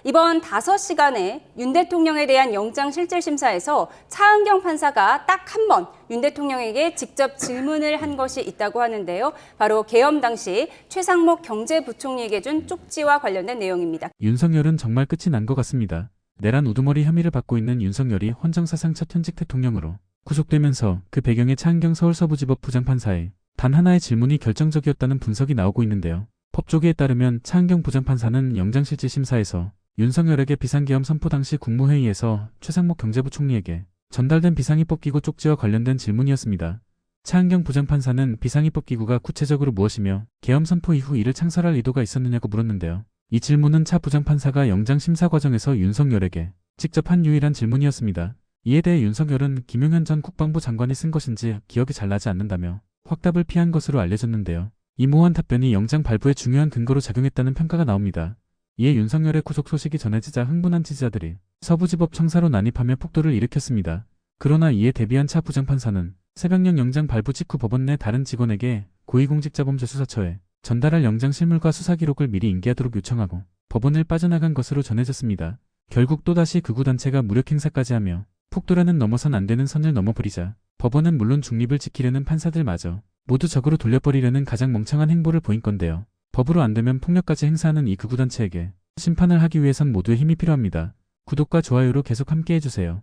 이번 5시간에 윤 대통령에 대한 영장실질심사에서 차은경 판사가 딱 한 번 윤 대통령에게 직접 질문을 한 것이 있다고 하는데요. 바로 계엄 당시 최상목 경제부총리에게 준 쪽지와 관련된 내용입니다. 윤석열은 정말 끝이 난 것 같습니다. 내란 우두머리 혐의를 받고 있는 윤석열이 헌정사상 첫 현직 대통령으로 구속되면서 그 배경에 차은경 서울서부지법 부장판사의 단 하나의 질문이 결정적이었다는 분석이 나오고 있는데요. 법조계에 따르면 차은경 부장판사는 영장실질심사에서 윤석열에게 비상계엄 선포 당시 국무회의에서 최상목 경제부총리에게 전달된 비상입법기구 쪽지와 관련된 질문이었습니다. 차은경 부장판사는 비상입법기구가 구체적으로 무엇이며 계엄 선포 이후 이를 창설할 의도가 있었느냐고 물었는데요. 이 질문은 차 부장판사가 영장심사 과정에서 윤석열에게 직접 한 유일한 질문이었습니다. 이에 대해 윤석열은 김용현 전 국방부 장관이 쓴 것인지 기억이 잘 나지 않는다며 확답을 피한 것으로 알려졌는데요. 이 모호한 답변이 영장 발부에 중요한 근거로 작용했다는 평가가 나옵니다. 이에 윤석열의 구속 소식이 전해지자 흥분한 지지자들이 서부지법 청사로 난입하며 폭도를 일으켰습니다. 그러나 이에 대비한 차 부장판사는 새벽녘 영장 발부 직후 법원 내 다른 직원에게 고위공직자범죄수사처에 전달할 영장 실물과 수사 기록을 미리 인계하도록 요청하고 법원을 빠져나간 것으로 전해졌습니다. 결국 또다시 극우단체가 무력 행사까지 하며 폭도라는 넘어선 안 되는 선을 넘어버리자 법원은 물론 중립을 지키려는 판사들마저 모두 적으로 돌려버리려는 가장 멍청한 행보를 보인 건데요. 법으로 안 되면 폭력까지 행사하는 이 극우단체에게 심판을 하기 위해선 모두의 힘이 필요합니다. 구독과 좋아요로 계속 함께해주세요.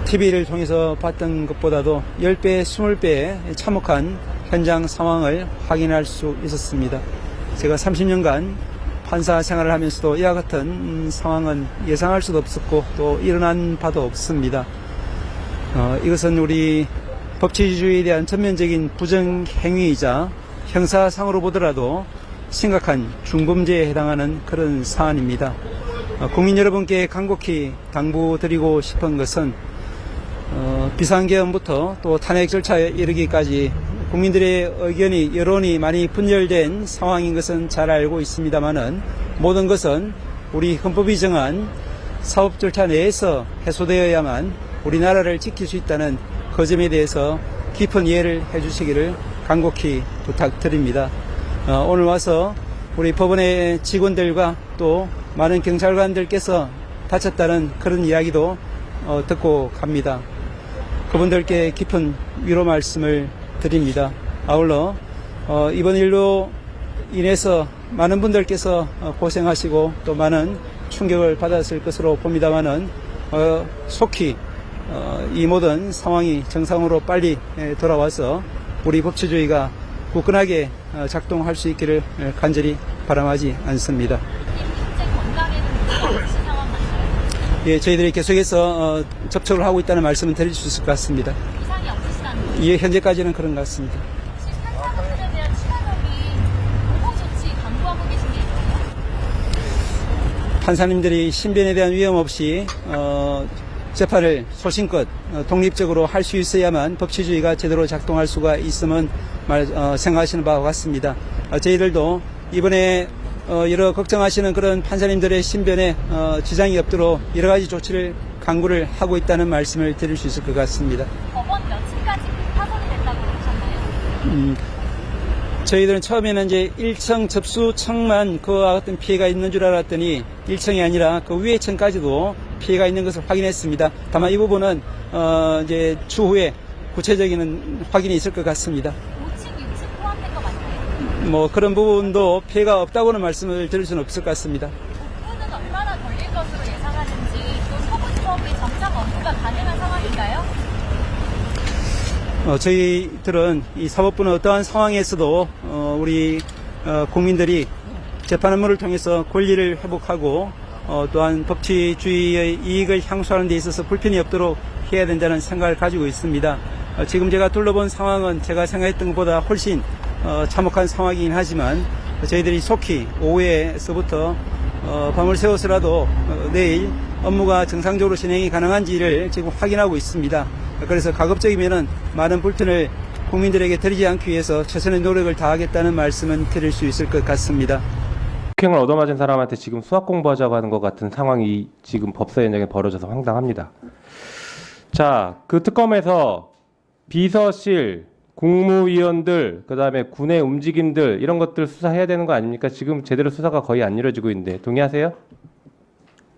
TV를 통해서 봤던 것보다도 10배, 20배의 참혹한 현장 상황을 확인할 수 있었습니다. 제가 30년간 판사 생활을 하면서도 이와 같은 상황은 예상할 수도 없었고 또 일어난 바도 없습니다. 이것은 우리 법치주의에 대한 전면적인 부정행위이자 형사상으로 보더라도 심각한 중범죄에 해당하는 그런 사안입니다. 국민 여러분께 간곡히 당부드리고 싶은 것은 비상계엄부터 또 탄핵 절차에 이르기까지 국민들의 의견이 여론이 많이 분열된 상황인 것은 잘 알고 있습니다만은 모든 것은 우리 헌법이 정한 사법 절차 내에서 해소되어야만 우리나라를 지킬 수 있다는 그 점에 대해서 깊은 이해를 해주시기를 간곡히 부탁드립니다. 오늘 와서 우리 법원의 직원들과 또 많은 경찰관들께서 다쳤다는 그런 이야기도 듣고 갑니다. 그분들께 깊은 위로 말씀을 드립니다. 아울러 이번 일로 인해서 많은 분들께서 고생하시고 또 많은 충격을 받았을 것으로 봅니다만은 속히 이 모든 상황이 정상으로 빨리 돌아와서 우리 법치주의가 굳건하게 작동할 수 있기를 간절히 바람하지 않습니다. 예, 저희들이 계속해서 접촉을 하고 있다는 말씀을 드릴 수 있을 것 같습니다. 이상이 없으시다는 예, 현재까지는 그런 것 같습니다. 혹시 판사분들에 대한 추가적인 보호 조치 강구하고 계신 게 있나요? 판사님들이 신변에 대한 위험 없이 재판을 소신껏 독립적으로 할 수 있어야만 법치주의가 제대로 작동할 수가 있음은 생각하시는 바와 같습니다. 저희들도 이번에 여러 걱정하시는 그런 판사님들의 신변에 지장이 없도록 여러 가지 조치를 강구를 하고 있다는 말씀을 드릴 수 있을 것 같습니다. 법원 몇 층까지 파손이 됐다고 그러셨나요? 저희들은 처음에는 이제 1층 접수층만 그와 같은 피해가 있는 줄 알았더니 1층이 아니라 그 위에 층까지도 피해가 있는 것을 확인했습니다. 다만 이 부분은 이제 추후에 구체적인 확인이 있을 것 같습니다. 5층, 6층 포함된 거 맞나요? 뭐 그런 부분도 피해가 없다고는 말씀을 드릴 수는 없을 것 같습니다. 복구는 얼마나 걸릴 것으로 예상하는지 또 서부지법의 정상 업무가 가능한 상황인가요? 저희들은 이 사법부는 어떠한 상황에서도 우리 국민들이 재판 업무를 통해서 권리를 회복하고 또한 법치주의의 이익을 향수하는 데 있어서 불편이 없도록 해야 된다는 생각을 가지고 있습니다. 지금 제가 둘러본 상황은 제가 생각했던 것보다 훨씬 참혹한 상황이긴 하지만 저희들이 속히 오후에서부터 밤을 새워서라도 내일 업무가 정상적으로 진행이 가능한지를 지금 확인하고 있습니다. 그래서 가급적이면은 많은 불편을 국민들에게 드리지 않기 위해서 최선의 노력을 다하겠다는 말씀은 드릴 수 있을 것 같습니다. 폭행을 얻어맞은 사람한테 지금 수학 공부하자고 하는 것 같은 상황이 지금 법사 현장에 벌어져서 황당합니다. 자, 그 특검에서 비서실, 국무위원들, 그다음에 군의 움직임들 이런 것들 수사해야 되는 거 아닙니까? 지금 제대로 수사가 거의 안 이루어지고 있는데 동의하세요?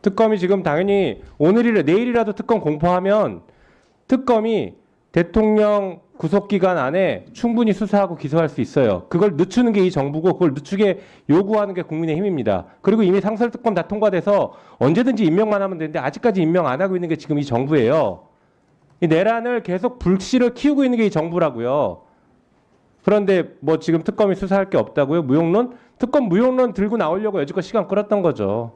특검이 지금 당연히 오늘이라 내일이라도 특검 공포하면 특검이 대통령 구속기간 안에 충분히 수사하고 기소할 수 있어요. 그걸 늦추는 게 이 정부고 그걸 늦추게 요구하는 게 국민의힘입니다. 그리고 이미 상설특검 다 통과돼서 언제든지 임명만 하면 되는데 아직까지 임명 안 하고 있는 게 지금 이 정부예요. 이 내란을 계속 불씨를 키우고 있는 게 이 정부라고요. 그런데 뭐 지금 특검이 수사할 게 없다고요? 무용론? 특검 무용론 들고 나오려고 여지껏 시간 끌었던 거죠.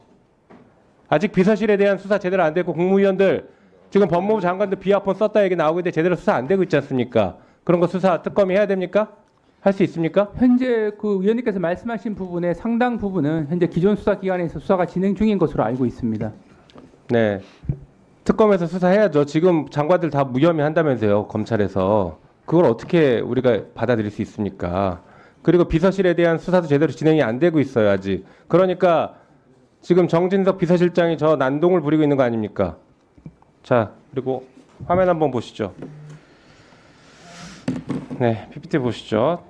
아직 비서실에 대한 수사 제대로 안 되고 국무위원들 지금 법무부 장관들 비하폰 썼다 얘기 나오고 있는데 제대로 수사 안 되고 있지 않습니까? 그런 거 수사 특검이 해야 됩니까? 할 수 있습니까? 현재 그 위원님께서 말씀하신 부분의 상당 부분은 현재 기존 수사기관에서 수사가 진행 중인 것으로 알고 있습니다. 네. 특검에서 수사해야죠. 지금 장관들 다 무혐의 한다면서요. 검찰에서. 그걸 어떻게 우리가 받아들일 수 있습니까? 그리고 비서실에 대한 수사도 제대로 진행이 안 되고 있어요. 아직. 그러니까 지금 정진석 비서실장이 저 난동을 부리고 있는 거 아닙니까? 자, 그리고 화면 한번 보시죠. 네, PPT 보시죠.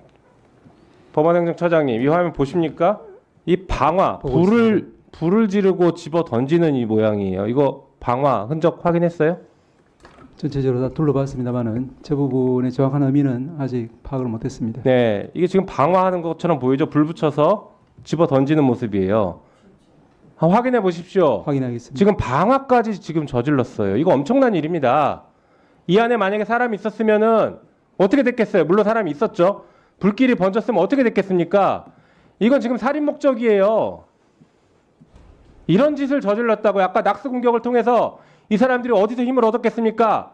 법원행정처장님, 이 화면 보십니까? 이 방화, 불을 지르고 집어 던지는 이 모양이에요. 이거 방화 흔적 확인했어요? 전체적으로 다 둘러봤습니다만은 저 부분의 정확한 의미는 아직 파악을 못했습니다. 네, 이게 지금 방화하는 것처럼 보이죠? 불 붙여서 집어 던지는 모습이에요. 확인해 보십시오. 확인하겠습니다. 지금 방화까지 지금 저질렀어요. 이거 엄청난 일입니다. 이 안에 만약에 사람이 있었으면은 어떻게 됐겠어요? 물론 사람이 있었죠. 불길이 번졌으면 어떻게 됐겠습니까? 이건 지금 살인 목적이에요. 이런 짓을 저질렀다고요. 아까 낙스 공격을 통해서 이 사람들이 어디서 힘을 얻었겠습니까?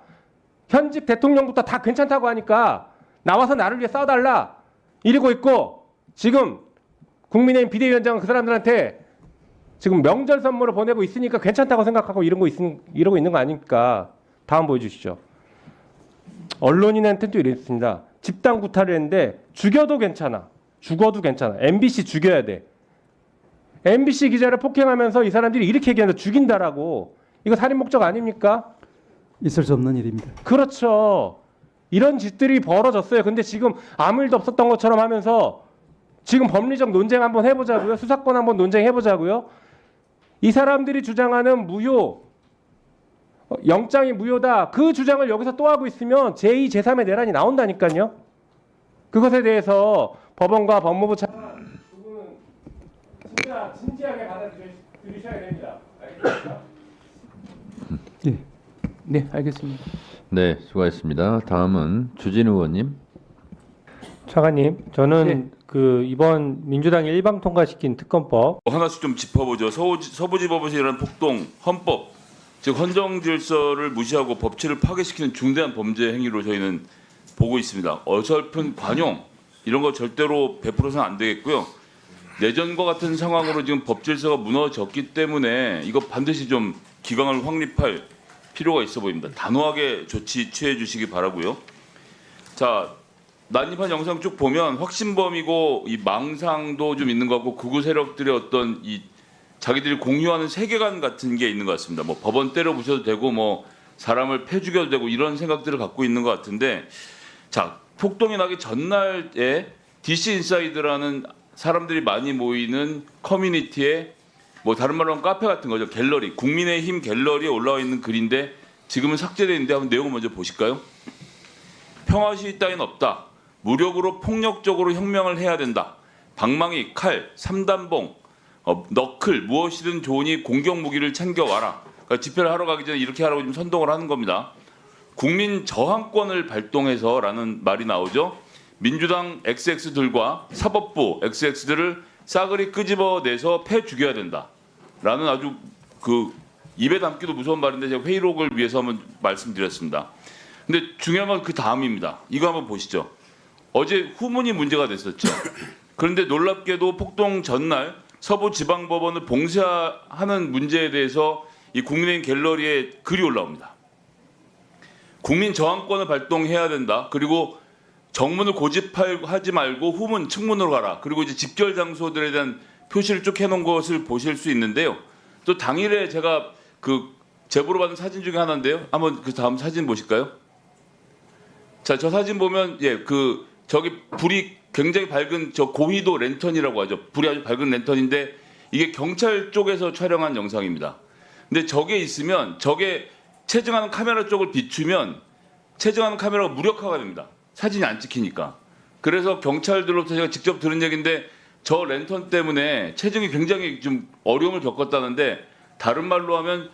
현직 대통령부터 다 괜찮다고 하니까 나와서 나를 위해 싸워달라 이러고 있고 지금 국민의힘 비대위원장은 그 사람들한테 지금 명절 선물을 보내고 있으니까 괜찮다고 생각하고 이러고 있는 거 아닙니까? 다음 보여주시죠. 언론인한테도 이랬습니다. 집단 구타를 했는데 죽여도 괜찮아. 죽어도 괜찮아. MBC 죽여야 돼. MBC 기자를 폭행하면서 이 사람들이 이렇게 얘기하는데 죽인다라고. 이거 살인 목적 아닙니까? 있을 수 없는 일입니다. 그렇죠. 이런 짓들이 벌어졌어요. 근데 지금 아무 일도 없었던 것처럼 하면서 지금 법리적 논쟁 한번 해보자고요. 수사권 한번 논쟁해보자고요. 이 사람들이 주장하는 무효, 영장이 무효다. 그 주장을 여기서 또 하고 있으면 제2, 제3의 내란이 나온다니까요. 그것에 대해서 법원과 법무부 차관 두 분은 진짜 진지하게 받아들이셔야 됩니다. 알겠습니까? 예. 네, 알겠습니다. 네, 수고하셨습니다. 다음은 주진 의원님. 차관님, 저는 네. 그 이번 민주당이 일방 통과시킨 특검법 하나씩 좀 짚어보죠. 서부지법에서 일어난 폭동, 헌법, 즉 헌정 질서를 무시하고 법치를 파괴시키는 중대한 범죄 행위로 저희는 보고 있습니다. 어설픈 관용 이런 거 절대로 베풀어서는 안 되겠고요. 내전과 같은 상황으로 지금 법 질서가 무너졌기 때문에 이거 반드시 좀 기강을 확립할 필요가 있어 보입니다. 단호하게 조치 취해 주시기 바라고요. 자, 난입한 영상 쭉 보면 확신범이고 이 망상도 좀 있는 것 같고 극우 세력들의 어떤 이 자기들이 공유하는 세계관 같은 게 있는 것 같습니다. 뭐 법원 때려 부셔도 되고 뭐 사람을 패 죽여도 되고 이런 생각들을 갖고 있는 것 같은데, 자, 폭동이 나기 전날에 DC 인사이드라는 사람들이 많이 모이는 커뮤니티에 뭐 다른 말로 하면 카페 같은 거죠. 갤러리, 국민의힘 갤러리에 올라와 있는 글인데 지금은 삭제되어 있는데 한번 내용을 먼저 보실까요? 평화 시위 따윈 없다. 무력으로 폭력적으로 혁명을 해야 된다. 방망이, 칼, 삼단봉, 너클 무엇이든 좋으니 공격 무기를 챙겨와라. 그러니까 집회를 하러 가기 전에 이렇게 하라고 지금 선동을 하는 겁니다. 국민 저항권을 발동해서라는 말이 나오죠. 민주당 XX들과 사법부 XX들을 싸그리 끄집어내서 패 죽여야 된다. 라는 아주 그 입에 담기도 무서운 말인데 제가 회의록을 위해서 한번 말씀드렸습니다. 근데 중요한 건 그 다음입니다. 이거 한번 보시죠. 어제 후문이 문제가 됐었죠. 그런데 놀랍게도 폭동 전날 서부지방법원을 봉쇄하는 문제에 대해서 이 국민의힘 갤러리에 글이 올라옵니다. 국민 저항권을 발동해야 된다. 그리고 정문을 고집하지 말고 후문, 측문으로 가라. 그리고 이제 집결 장소들에 대한 표시를 쭉 해놓은 것을 보실 수 있는데요. 또 당일에 제가 그 제보로 받은 사진 중에 하나인데요. 한번 그 다음 사진 보실까요? 자, 저 사진 보면 저기 불이 굉장히 밝은 저 고위도 랜턴이라고 하죠. 불이 아주 밝은 랜턴인데 이게 경찰 쪽에서 촬영한 영상입니다. 근데 저게 있으면 저게 체증하는 카메라 쪽을 비추면 체증하는 카메라가 무력화가 됩니다. 사진이 안 찍히니까. 그래서 경찰들로부터 제가 직접 들은 얘기인데 저 랜턴 때문에 체증이 굉장히 좀 어려움을 겪었다는데 다른 말로 하면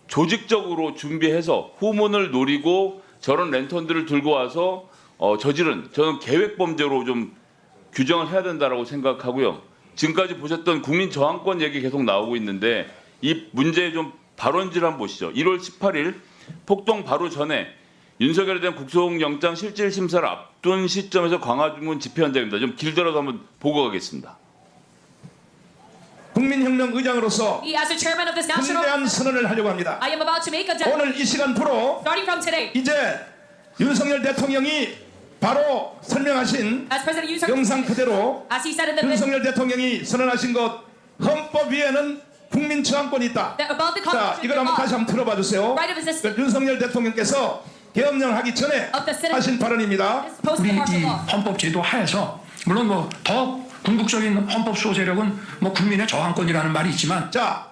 조직적으로 준비해서 후문을 노리고 저런 랜턴들을 들고 와서 저지른 저는 계획 범죄로 좀 규정을 해야 된다라고 생각하고요. 지금까지 보셨던 국민 저항권 얘기 계속 나오고 있는데 이 문제의 좀 발원지를 한번 보시죠. 1월 18일 폭동 바로 전에 윤석열에 대한 구속영장 실질심사를 앞둔 시점에서 광화문 집회 현장입니다. 좀 길더라도 한번 보고 가겠습니다. 국민혁명 의장으로서 As the chairman of this national, 군대한 선언을 하려고 합니다. I am about to make a declaration. 오늘 이 시간부로 Starting from today, 이제 윤석열 대통령이 바로 설명하신 as President Yoon Suk-yeol, 영상 그대로 as he said in the video, 윤석열 대통령이 선언하신 것 헌법 위에는 국민 저항권이 있다. that above the 자, Constitution, 이걸 한번 다시 한번 들어봐 주세요. right of resistance 윤석열 대통령께서 계엄령 하기 전에 of the citizen 하신 발언입니다. is post 우리 martial 이 law. 헌법 제도 하에서 물론 뭐 더 궁극적인 헌법 수호 세력은 뭐 국민의 저항권이라는 말이 있지만 자,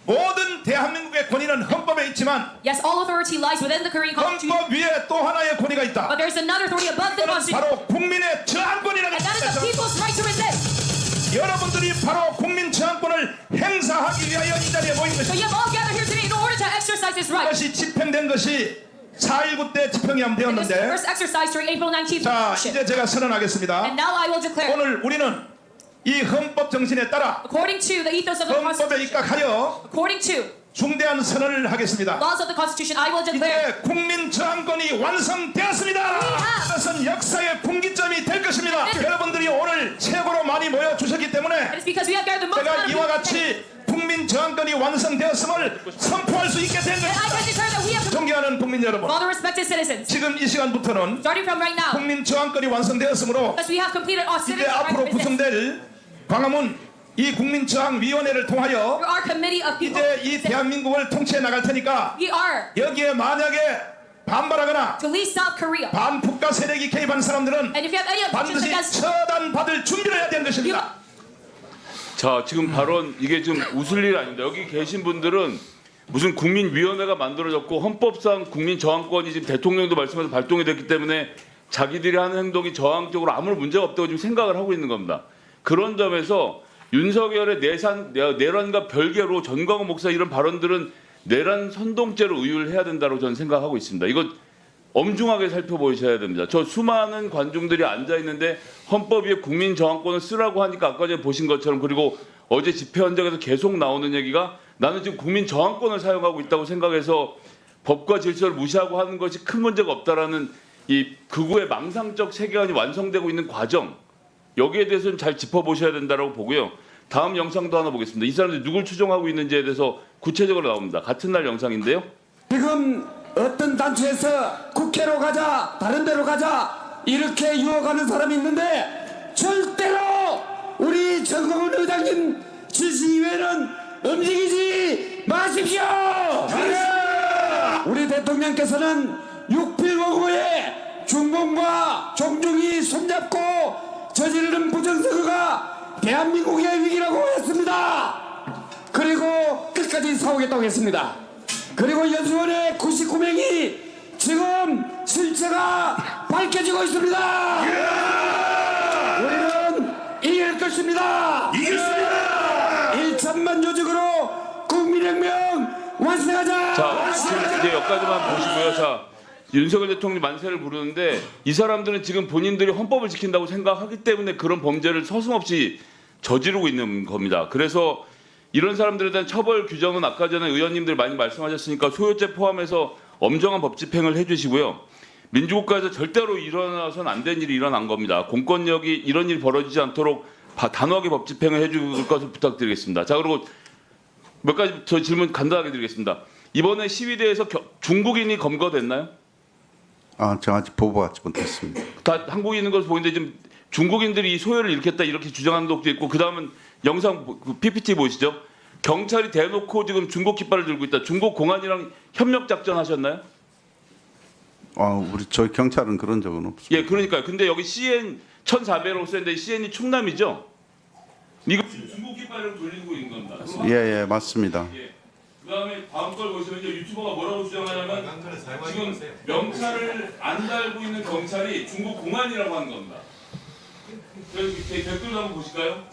모든 대한민국의 권위는 헌법에 있지만 Yes, all authority lies within the Korean Constitution, 헌법 위에 또 하나의 권위가 but 있다. there is another authority above the 그것은 Constitution, 바로 국민의 저항권이라는 and that is the 것입니다. people's right to resist. 여러분들이 바로 국민 저항권을 행사하기 위하여 이 자리에 모인 So 것입니다. you have all gathered here today in order to exercise this right. 이것이 집행된 것이 4.19 때 집행이 And this 되었는데 first exercise during April 19th. 자, session. 이제 제가 선언하겠습니다. And now I will declare, 오늘 우리는 이 헌법 정신에 따라 according to the ethos of the 헌법에 Constitution, 입각하여 according to 중대한 선언을 하겠습니다. laws of the Constitution, I will declare 이제 국민 저항권이 완성되었습니다. 이것은 역사의 분기점이 될 것입니다. 여러분들이 오늘 최고로 많이 모여주셨기 때문에 it is because we have gathered the most 제가 amount 이와 of people. 같이 국민 저항권이 완성되었음을 선포할 수 있게 된 And I 것입니다. can declare that we have 존경하는 국민 여러분, all the respected citizens, 지금 이 시간부터는 starting from right now, 국민 저항권이 완성되었으므로 as we have completed our 이제 citizens' right to 앞으로 resist, 구성될 광화문 이 국민저항위원회를 통하여 through our committee of people, 이제 이 대한민국을 통치해 나갈 테니까 we are 여기에 만약에 반발하거나 to lead South Korea. 반국가 세력이 개입한 사람들은 And if you have any objections 반드시 against 처단받을 준비를 해야 되는 것입니다. 자, 지금 발언 이게 지금 웃을 일 아닙니다. 여기 계신 분들은 무슨 국민위원회가 만들어졌고 헌법상 국민 저항권이 지금 대통령도 말씀해서 발동이 됐기 때문에 자기들이 하는 행동이 저항적으로 아무런 문제가 없다고 지금 생각을 하고 있는 겁니다. 그런 점에서 윤석열의 내란과 별개로 전광훈 목사 이런 발언들은 내란 선동죄로 의율해야 된다고 저는 생각하고 있습니다. 이거 엄중하게 살펴보셔야 됩니다. 저 수많은 관중들이 앉아 있는데 헌법 위에 국민 저항권을 쓰라고 하니까 아까 전에 보신 것처럼 그리고 어제 집회 현장에서 계속 나오는 얘기가 나는 지금 국민 저항권을 사용하고 있다고 생각해서 법과 질서를 무시하고 하는 것이 큰 문제가 없다라는 이 극우의 망상적 세계관이 완성되고 있는 과정 여기에 대해서는 잘 짚어보셔야 된다고 보고요. 다음 영상도 하나 보겠습니다. 이 사람들이 누굴 추종하고 있는지에 대해서 구체적으로 나옵니다. 같은 날 영상인데요. 지금 어떤 단체에서 국회로 가자, 다른 데로 가자 이렇게 유혹하는 사람이 있는데 절대로 우리 정광훈 의장님 지시 이외에는 움직이지 마십시오. 우리 대통령께서는 6.15의 중공과 종중이 손잡고 저지르는 부정선거가 대한민국의 위기라고 했습니다. 그리고 끝까지 싸우겠다고 했습니다. 그리고 연수원의 99명이 지금 실체가 밝혀지고 있습니다. 우리는 이길 것입니다. 이겼습니다. 1천만 조직으로 국민혁명 완성하자. 자, 지금 이제 여기까지만 보시고요. 자, 윤석열 대통령이 만세를 부르는데 이 사람들은 지금 본인들이 헌법을 지킨다고 생각하기 때문에 그런 범죄를 서슴없이 저지르고 있는 겁니다. 그래서 이런 사람들에 대한 처벌 규정은 아까 전에 의원님들 많이 말씀하셨으니까 소요죄 포함해서 엄정한 법 집행을 해주시고요. 민주국가에서 절대로 일어나서는 안 된 일이 일어난 겁니다. 공권력이 이런 일이 벌어지지 않도록 단호하게 법 집행을 해줄 것을 부탁드리겠습니다. 자, 그리고 몇 가지 저 질문 간단하게 드리겠습니다. 이번에 시위대에서 중국인이 검거됐나요? 제가 아직 보고받지 못했습니다. 다 한국에 있는 것을 보이는데 지금 중국인들이 이 소요를 일으켰다 이렇게 주장하는 것도 있고 그 다음은 영상 PPT 보시죠. 경찰이 대놓고 지금 중국 깃발을 들고 있다. 중국 공안이랑 협력 작전 하셨나요? 저희 경찰은 그런 적은 없습니다. 예, 그러니까요. 근데 여기 CN 1,400로 쓰는데 CN이 충남이죠? 이거 중국 깃발을 돌리고 있는 겁니다. 예, 맞습니다. 예. 그다음에 다음 걸 보시면 이제 유튜버가 뭐라고 주장하냐면 지금 명찰을 안 달고 있는 경찰이 중국 공안이라고 하는 겁니다. 그래서 댓글도 한번 보실까요?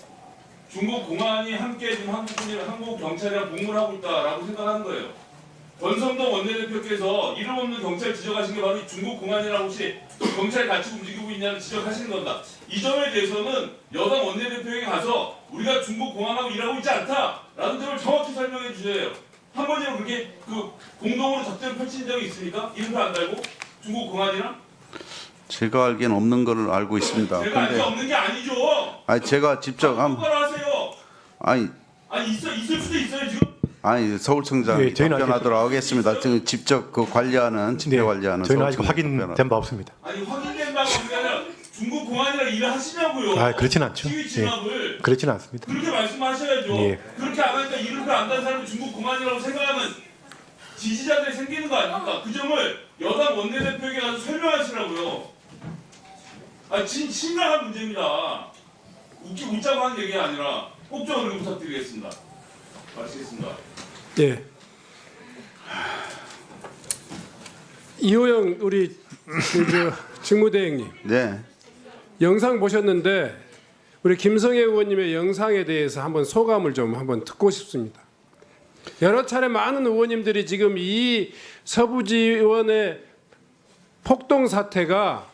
중국 공안이 함께 지금 한국 경찰이랑 복무를 하고 있다라고 생각하는 거예요. 권성동 원내대표께서 이름 없는 경찰 지적하신 게 바로 이 중국 공안이라고 혹시 경찰이 같이 움직이고 있냐는 지적하시는 겁니다. 이 점에 대해서는 여당 원내대표에게 가서 우리가 중국 공안하고 일하고 있지 않다라는 점을 정확히 설명해 주세요. 한 번이라도 그렇게 공동으로 작전을 펼친 적이 있습니까? 이름표 안 달고 중국 공안이랑? 제가 알기엔 없는 걸 알고 있습니다. 제가 알기 없는 게 아니죠. 아니 제가 직접 똑바로 하세요. 아니 있을 수도 있어요 지금. 아니 서울청장 답변하도록 하겠습니다. 지금 직접 그 관리하는 집회 관리하는 저희는 아직 서울청장 확인된 바 없습니다. 아니 확인된 바가 없는 게 아니라 중국 공안이랑 일을 하시냐고요. 아, 그렇진 않죠. 시위 진압을 그렇지는 않습니다. 그렇게 말씀하셔야죠. 예. 그렇게 안 하니까 이름표 안 단 사람이 중국 공안이라고 생각하는 지지자들이 생기는 거 아닙니까? 그 점을 여당 원내대표에게 가서 설명하시라고요. 심각한 문제입니다. 웃자고 하는 얘기가 아니라 꼭 좀 언급 부탁드리겠습니다. 마치겠습니다. 예. 이호영 우리 직무대행님 네. 영상 보셨는데 우리 김성애 의원님의 영상에 대해서 한번 소감을 좀 한번 듣고 싶습니다. 여러 차례 많은 의원님들이 지금 이 서부지원의 폭동 사태가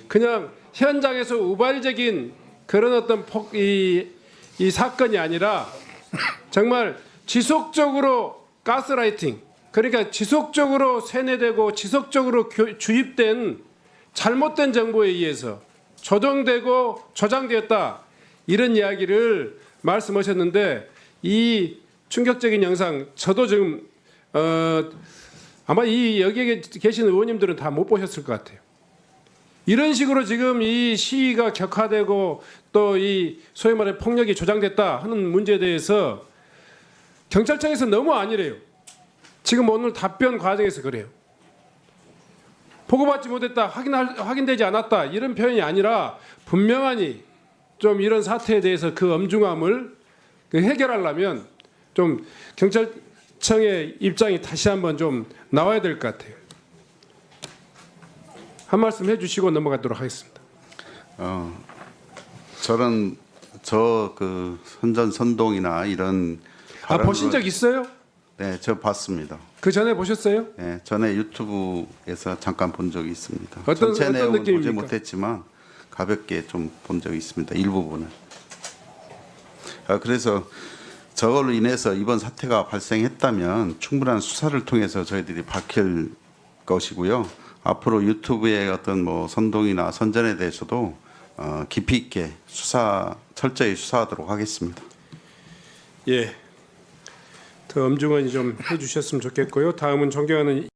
그냥 현장에서 우발적인 그런 어떤 이 사건이 아니라 정말 지속적으로 가스라이팅, 그러니까 지속적으로 세뇌되고 지속적으로 주입된 잘못된 정보에 의해서 조정되고 조장되었다, 이런 이야기를 말씀하셨는데, 이 충격적인 영상 저도 지금 아마 이 여기에 계신 의원님들은 다 못 보셨을 것 같아요. 이런 식으로 지금 이 시위가 격화되고 또 이 소위 말해 폭력이 조장됐다 하는 문제에 대해서 경찰청에서 너무 아니래요. 지금 오늘 답변 과정에서 그래요. 보고받지 못했다, 확인되지 않았다, 이런 표현이 아니라 분명하니 좀 이런 사태에 대해서 그 엄중함을 해결하려면 좀 경찰청의 입장이 다시 한번 좀 나와야 될 것 같아요. 한 말씀 해주시고 넘어가도록 하겠습니다. 저는 그 선전선동이나 이런 보신 적 있어요? 네, 저 봤습니다. 그 전에 보셨어요? 네, 전에 유튜브에서 잠깐 본 적이 있습니다. 어떤 전체 내용은 보지 느낌입니까? 못했지만 가볍게 좀 본 적이 있습니다. 일부분은. 그래서 저걸로 인해서 이번 사태가 발생했다면 충분한 수사를 통해서 저희들이 밝힐 것이고요. 앞으로 유튜브의 어떤 뭐 선동이나 선전에 대해서도 깊이 있게 철저히 수사하도록 하겠습니다. 예. 더 엄중하게 좀 해주셨으면 좋겠고요. 다음은 존경하는